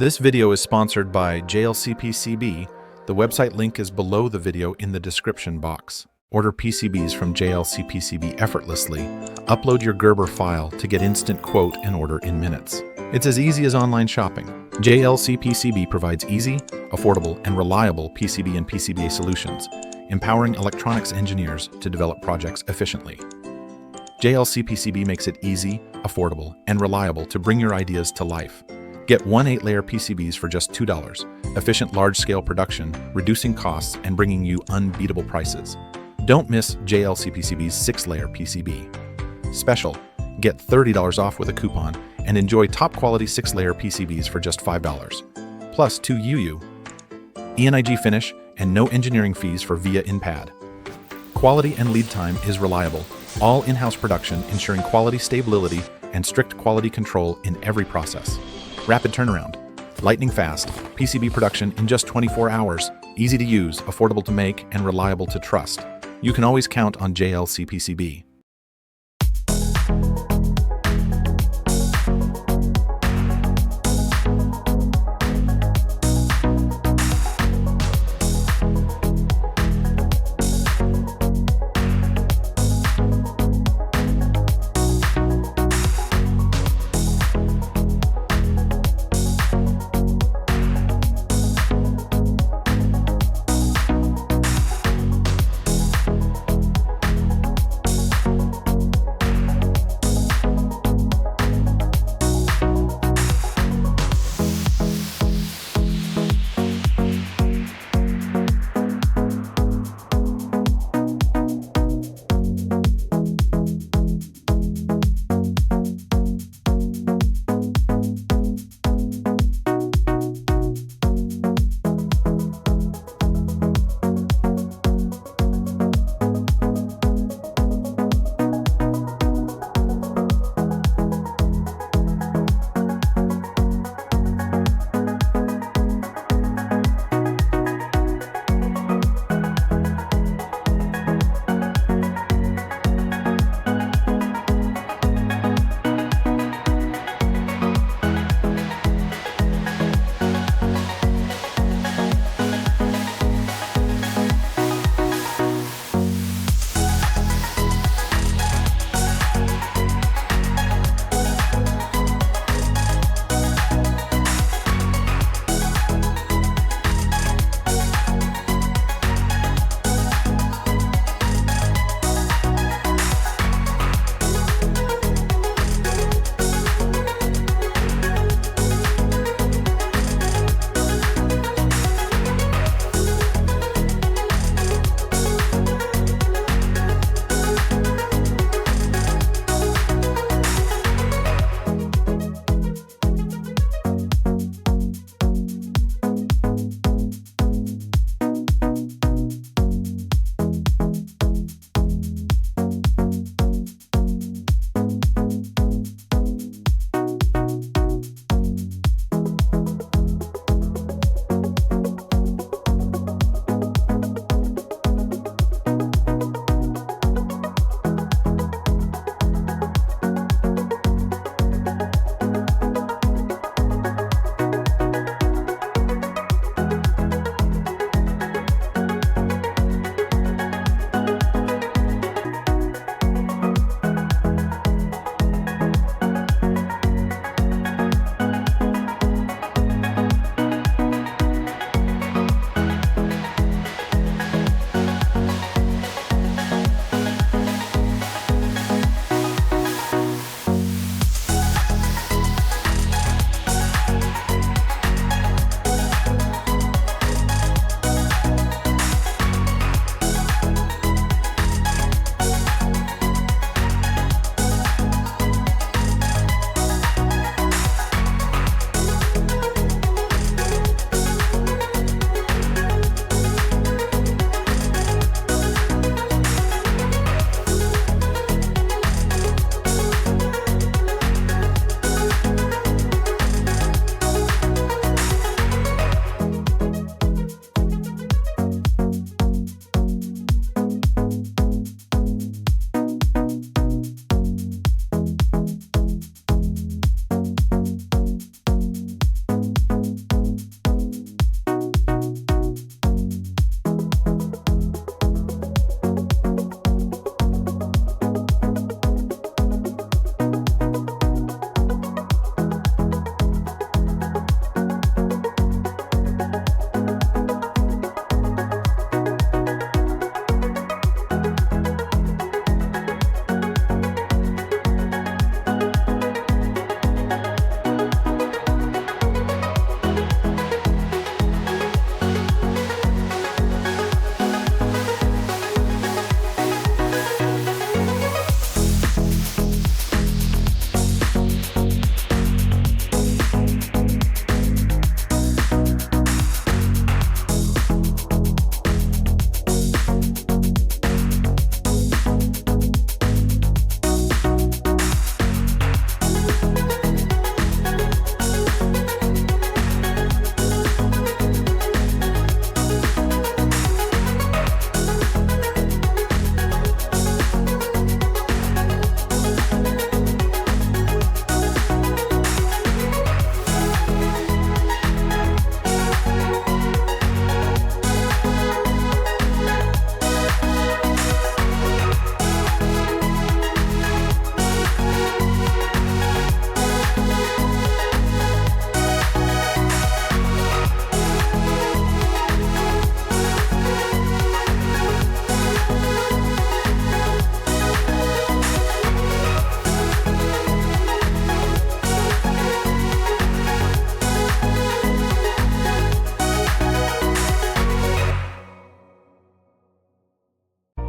This video is sponsored by jlcpcb. The website link is below the video in the description box. Order PCBs from jlcpcb effortlessly. Upload your Gerber file to get instant quote and order in minutes. It's as easy as online shopping. jlcpcb provides easy, affordable, and reliable PCB and PCBA solutions, empowering electronics engineers to develop projects efficiently. jlcpcb makes it easy, affordable, and reliable to bring your ideas to life. Get 1 8-layer PCBs for just $2. Efficient large-scale production, reducing costs and bringing you unbeatable prices. Don't miss jlcpcb's 6-layer PCB. Special, get $30 off with a coupon and enjoy top-quality 6-layer PCBs for just $5. Plus 2 UU, ENIG finish, and no engineering fees for via in-pad. Quality and lead time is reliable. All in-house production ensuring quality stability and strict quality control in every process. Rapid turnaround, lightning fast, PCB production in just 24 hours, easy to use, affordable to make, and reliable to trust. You can always count on jlcpcb.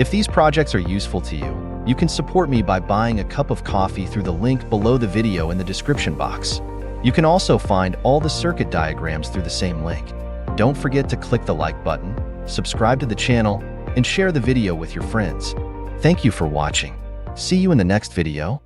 If these projects are useful to you, you can support me by buying a cup of coffee through the link below the video in the description box. You can also find all the circuit diagrams through the same link. Don't forget to click the like button, subscribe to the channel, and share the video with your friends. Thank you for watching. See you in the next video.